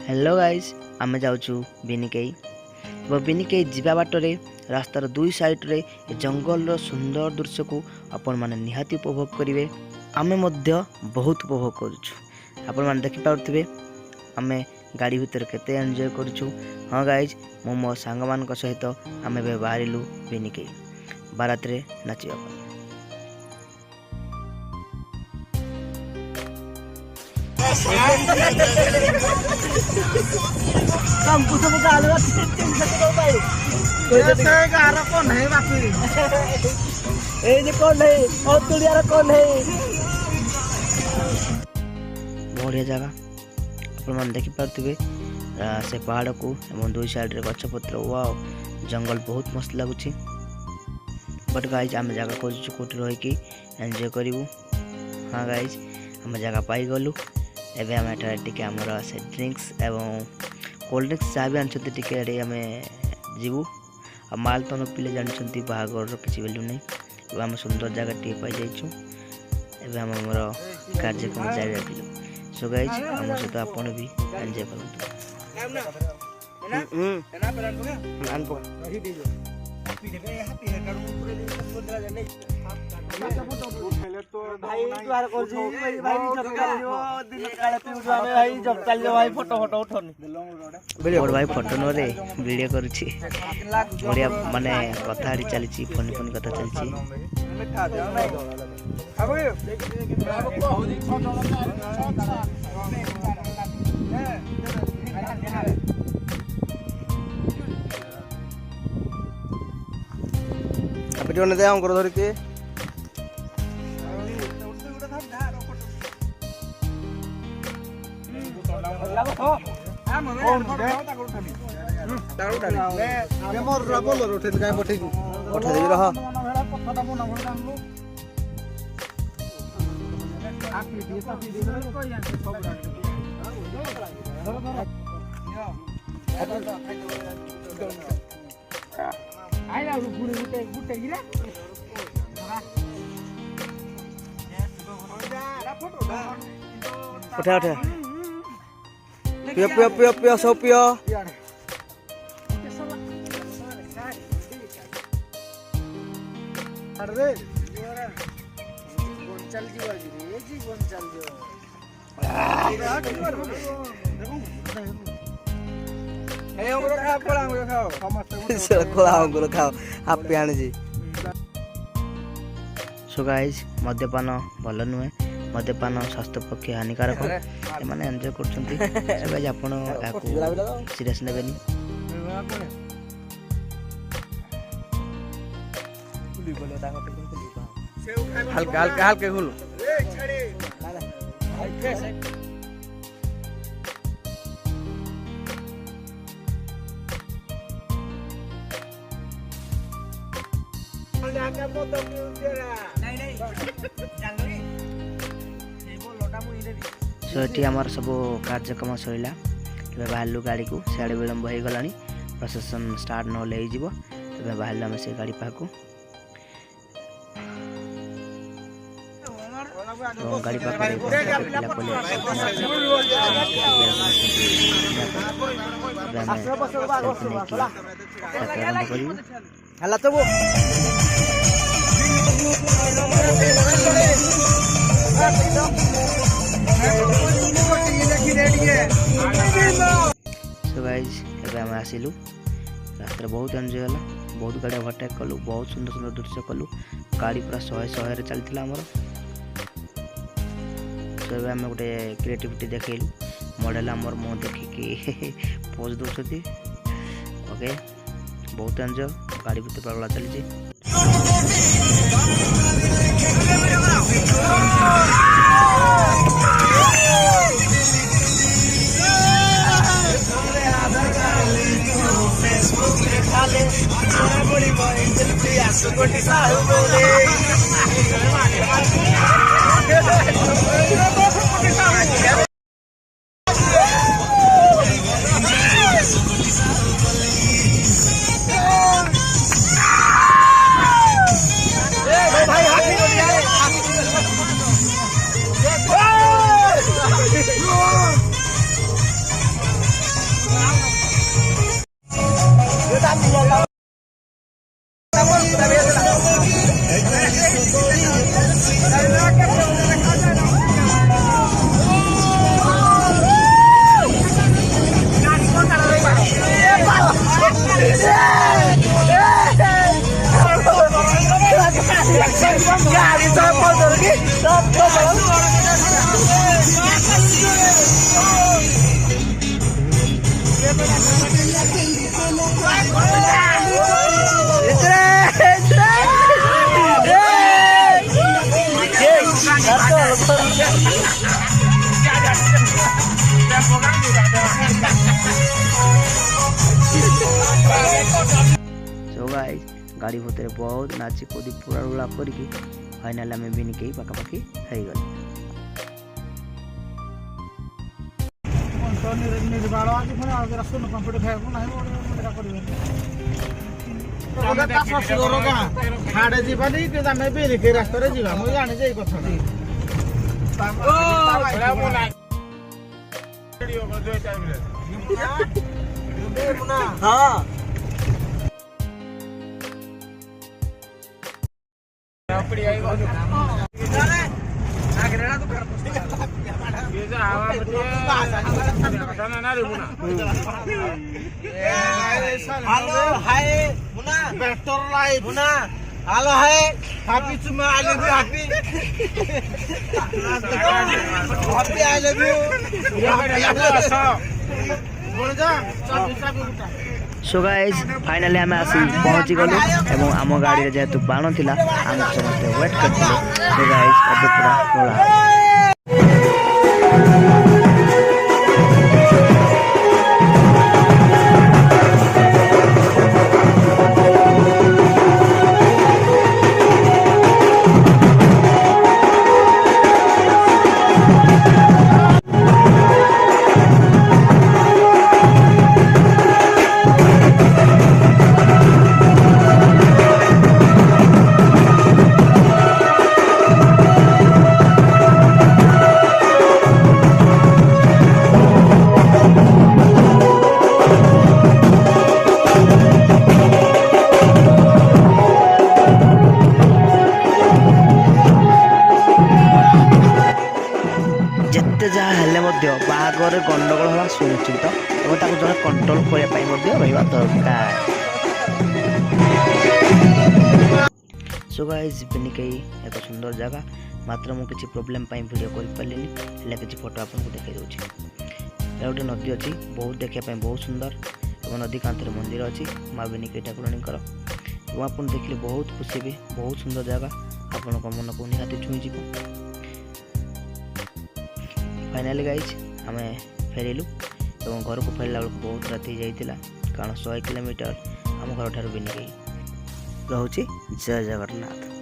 Hello guys आमे जाऊँ बिनिकेई वो बिनिकेई जीवा बाटरे रास्तार दुई साइड रे जंगल सुंदर दृश्य को आपण माने निहाती उपभोग करेंगे। आमे मध्य बहुत उपभोग करुछु आपण माने देखि पाउथिबे आमे गाड़ी भीतर केते एंजॉय करुछु। हाँ गाइज मो मो सांग मान सहित आमे बे बाहरिलु बिनिकेई बारात रे नाचिबा। कामपुस में गाल तीन से भाई कोई से गार कौन है बाकी ए जे कौन है और तुलियार कौन है बढ़िया जगह अपन मन देखि पारथिबे से पहाड़ को एवं दुई साइड रे गछ पत्र वाओ जंगल बहुत मस्त लागुची। बट गाइज आम जगह खोजु कोठी रही कि एंजॉय करिवु। हाँ गाइज आम जगह पाई गलु एबे आम एटा टिके हमर से ड्रिंक्स एवं कोल्ड ड्रिंक्स चाह भी आनछते टिके एडे आम जीवु आ माल तो न पिले जानछंती बाहागर किछि वैल्यू नै। एबे आम सुंदर जगह टिके पाई जाइछु एबे आम हमर कार्यक्रम जारी रखिलु। सो गाइज हम सहित आपण भी एंजॉय करंतु। भाई द्वार कर जी भाई जब चलियो दिन काले पे उठाने भाई जब चलियो भाई फोटो फोटो उठोनी वीडियो भाई फोटो न रे वीडियो करूची बढ़िया माने कथा हरी चलीची फोन फोन कथा चलीची। वीडियो ने दे हम कर धर के उठा उठा पियो पियो पियो पियो सब पियो अरे चल जीवा रे जीवन चल जो ए हमरो खा कोला हमरो खाओ समस्त कोला हमरो खाओ आप पियान जी। सो गाइज मद्यपान भल नुहे मद्यपान स्वास्थ्य पक्षे हानिकारक एमाने एंजॉय करछंती। सो गाइज आपण याकू सीरियस नेबेनी। हल्का हल्का हल्का खोलो सो ये आमर सब कार्यक्रम सरला बाहरलु गाड़ी को सियाड़े विलंब हो गला प्रोसेसन स्टार्ट न बाहर आम से गाड़ी पाक गाड़ी सो गाइज एबे हम आसिलु रास्ता बहुत एंजॉय हला बहुत गाड़ी ओवरटेक कलु बहुत सुंदर सुंदर दृश्य कलु गाड़ी पूरा 100 रे चलतिला हमर। सो एबे हम गोटे क्रिएटिविटी देखैलु मॉडल हमर मुंह देखि पोज दोछथि ओके बहुत एंजॉय गाड़ी भीतर पगला चली छी। सो गाइस गाड़ी भीतर बहुत नाची कूदी पूरा रुला करके फाइनाल आम बिनिके पाखापाखि हो गल। ହାଡେ ଯିବାନି କି ଆମେ ବିରିକି ରାସ୍ତାରେ ଯିବା ମୁଁ ଜାଣିଛି ଏଇ କଥାଟା। हेलो हाय मुना बेटर लाइफ मुना hello hi happy too I love you happy happy I love you. So guys finally आम आसी पहुँची गलु एवं आम गाड़ी जेहेतु बाण थिला आम समस्त वेट करथिले। सो गाइस अब पूरा रोला ଯେତେ ଯାହା ହେଲେ ମଧ୍ୟ ବାହାଘରରେ ଗଣ୍ଡଗୋଳ ହେବା ସୁନିଶ୍ଚିତ ଏବଂ ତାକୁ ଜଣେ କଣ୍ଟ୍ରୋଲ କରିବା ପାଇଁ ମଧ୍ୟ ରହିବା ଦରକାର। ସୋ ଗାଇସ୍ ବିନିକେଇ ଏକ ସୁନ୍ଦର ଜାଗା ମାତ୍ର ମୁଁ କିଛି ପ୍ରୋବ୍ଲେମ୍ ପାଇଁ ଭିଡ଼ିଓ କରିପାରିଲିନି ହେଲେ କିଛି ଫଟୋ ଆପଣଙ୍କୁ ଦେଖାଇ ଦେଉଛି। ଏହା ଗୋଟେ ନଦୀ ଅଛି ବହୁତ ଦେଖିବା ପାଇଁ ବହୁତ ସୁନ୍ଦର ଏବଂ ନଦୀ କାନ୍ଥରେ ମନ୍ଦିର ଅଛି ମା ବିନିକେଇ ଠାକୁରାଣୀଙ୍କର ଏବଂ ଆପଣ ଦେଖିଲେ ବହୁତ ଖୁସି ହେବେ। ବହୁତ ସୁନ୍ଦର ଜାଗା ଆପଣଙ୍କ ମନକୁ ନିହାତି ଛୁଇଁଯିବ। फाइनाली गाइज आम फेरिलु और घर को फेरला बेलू बहुत राति जाइला कारण 100 किलोमीटर आम घर ठार बिनिकेई। रहुछि जय जगन्नाथ।